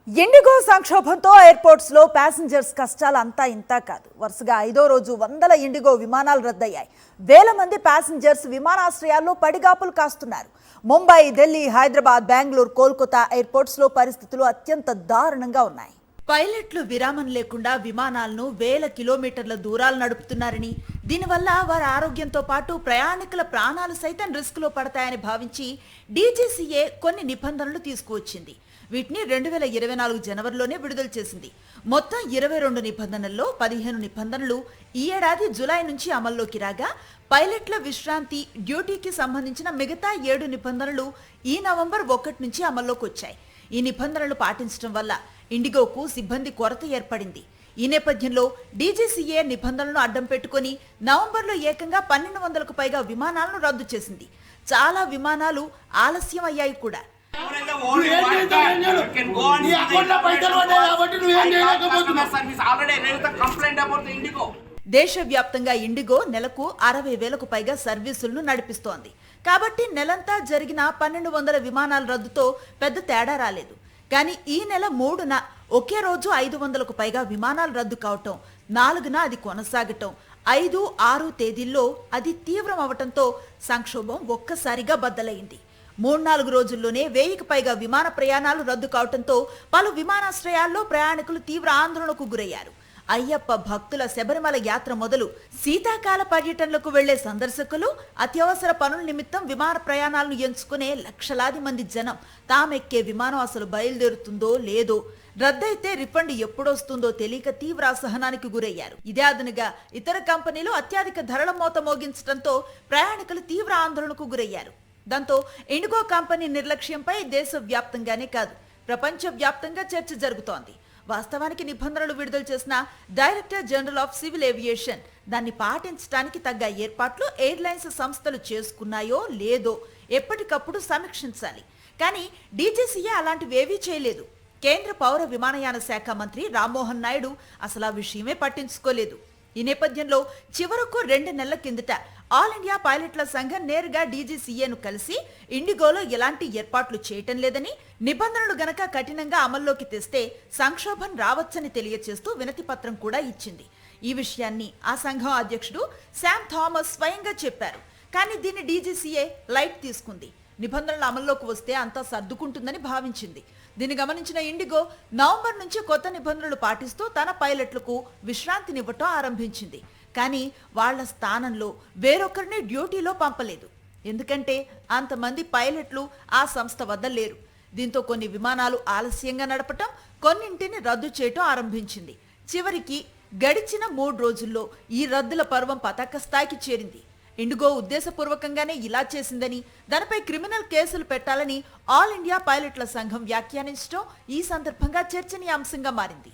IndiGo సంక్షోభంతో airports లో passengers కష్టాలు అంతా ఇంత కాదు. వరుసగా 5వ రోజు వందల ఇండిగో విమానాలు రద్దయ్యాయి. వేల మంది ప్యాసింజర్స్ విమానాశ్రయాల్లో పడిగాపులు కాస్తున్నారు. ముంబై, ఢిల్లీ, హైదరాబాద్, బెంగళూరు, కోల్కతా ఎయిర్పోర్ట్స్ లో పరిస్థితులు అత్యంత దారుణంగా ఉన్నాయి. పైలట్లు విరామం లేకుండా విమానాలను వేల కిలోమీటర్ల దూరాలు నడుపుతున్నారని, దీనివల్ల వారి ఆరోగ్యంతో పాటు ప్రయాణికుల ప్రాణాలు సైతం రిస్క్ లో పడతాయని భావించి డీజీసీఏ కొన్ని నిబంధనలు తీసుకువచ్చింది. వీటిని 2024 జనవరిలోనే విడుదల చేసింది. మొత్తం 22 నిబంధనల్లో 15 నిబంధనలు ఈ ఏడాది జులై నుంచి అమల్లోకి రాగా, పైలట్ల విశ్రాంతి, డ్యూటీకి సంబంధించిన మిగతా 7 నిబంధనలు ఈ నవంబర్ 1 నుంచి అమల్లోకి వచ్చాయి. ఈ నిబంధనలు పాటించడం వల్ల ఇండిగోకు సిబ్బంది కొరత ఏర్పడింది. ఈ నేపథ్యంలో డీజీసీఏ నిబంధనలను అడ్డం పెట్టుకుని నవంబర్లో ఏకంగా 1200కు పైగా విమానాలను రద్దు చేసింది. చాలా విమానాలు ఆలస్యం అయ్యాయి కూడా. దేశవ్యాప్తంగా ఇండిగో నెలకు 60,000కు పైగా సర్వీసులను నడిపిస్తోంది. కాబట్టి నెలంతా జరిగిన 1200 విమానాల రద్దుతో పెద్ద తేడా రాలేదు. కానీ ఈ నెల 3న ఒకే రోజు 500కు పైగా విమానాలు రద్దు కావటం, 4న అది కొనసాగటం, 5, 6 తేదీల్లో అది తీవ్రం అవటంతో సంక్షోభం ఒక్కసారిగా బద్దలైంది. 3-4 రోజుల్లోనే 1000కి పైగా విమాన ప్రయాణాలు రద్దు కావటంతో పలు విమానాశ్రయాల్లో ప్రయాణికులు తీవ్ర ఆందోళనకు గురయ్యారు. అయ్యప్ప భక్తుల శబరిమల యాత్ర మొదలు శీతాకాల పర్యటనలకు వెళ్లే సందర్శకులు, అత్యవసర పనుల నిమిత్తం విమాన ప్రయాణాలను ఎంచుకునే లక్షలాది మంది జనం తామెక్కే విమానం అసలు బయలుదేరుతుందో లేదో, రద్దయితే రిఫండ్ ఎప్పుడొస్తుందో తెలియక తీవ్ర అసహనానికి గురయ్యారు. ఇదే అదనుగా ఇతర కంపెనీలు అత్యధిక ధరల మోత మోగించడంతో ప్రయాణికులు తీవ్ర ఆందోళనకు గురయ్యారు. దాంతో ఇండిగో కంపెనీ నిర్లక్ష్యంపై దేశవ్యాప్తంగానే కాదు, ప్రపంచ వ్యాప్తంగా చర్చ జరుగుతోంది. వాస్తవానికి నిబంధనలు విడుదల చేసిన director general of civil aviation దాన్ని పాటించడానికి తగ్గ ఏర్పాట్లు ఎయిర్లైన్స్ సంస్థలు చేసుకున్నాయో లేదో ఎప్పటికప్పుడు సమీక్షించాలి. కానీ డీజీసీఏ అలాంటివేవీ చేయలేదు. కేంద్ర పౌర విమానయాన శాఖ మంత్రి రామ్మోహన్ నాయుడు అసలు ఆ విషయమే పట్టించుకోలేదు. ఈ నేపథ్యంలో చివరకు 2 నెలల కిందట ఆల్ ఇండియా పైలట్ల సంఘం నేరుగా డీజీసీఏను కలిసి ఇండిగోలో ఎలాంటి ఏర్పాట్లు చేయటం లేదని, నిబంధనలు గనక కఠినంగా అమల్లోకి తెస్తే సంక్షోభం రావచ్చని తెలియచేస్తూ వినతి పత్రం కూడా ఇచ్చింది. ఈ విషయాన్ని ఆ సంఘం అధ్యక్షుడు శామ్ థామస్ స్వయంగా చెప్పారు. కానీ దీన్ని డీజీసీఏ లైట్ తీసుకుంది. నిబంధనలు అమల్లోకి వస్తే అంతా సర్దుకుంటుందని భావించింది. దీన్ని గమనించిన ఇండిగో నవంబర్ నుంచి కొత్త నిబంధనలు పాటిస్తూ తన పైలట్లకు విశ్రాంతినివ్వటం ఆరంభించింది. కానీ వాళ్ల స్థానంలో వేరొకరిని డ్యూటీలో పంపలేదు. ఎందుకంటే అంతమంది పైలట్లు ఆ సంస్థ వద్ద లేరు. దీంతో కొన్ని విమానాలు ఆలస్యంగా నడపటం, కొన్నింటిని రద్దు చేయటం ఆరంభించింది. చివరికి గడిచిన 3 రోజుల్లో ఈ రద్దుల పర్వం పతాక స్థాయికి చేరింది. ఇండిగో ఉద్దేశపూర్వకంగానే ఇలా చేసిందని, దానిపై క్రిమినల్ కేసులు పెట్టాలని ఆల్ ఇండియా పైలట్ల సంఘం వ్యాఖ్యానించడం ఈ సందర్భంగా చర్చనీయాంశంగా మారింది.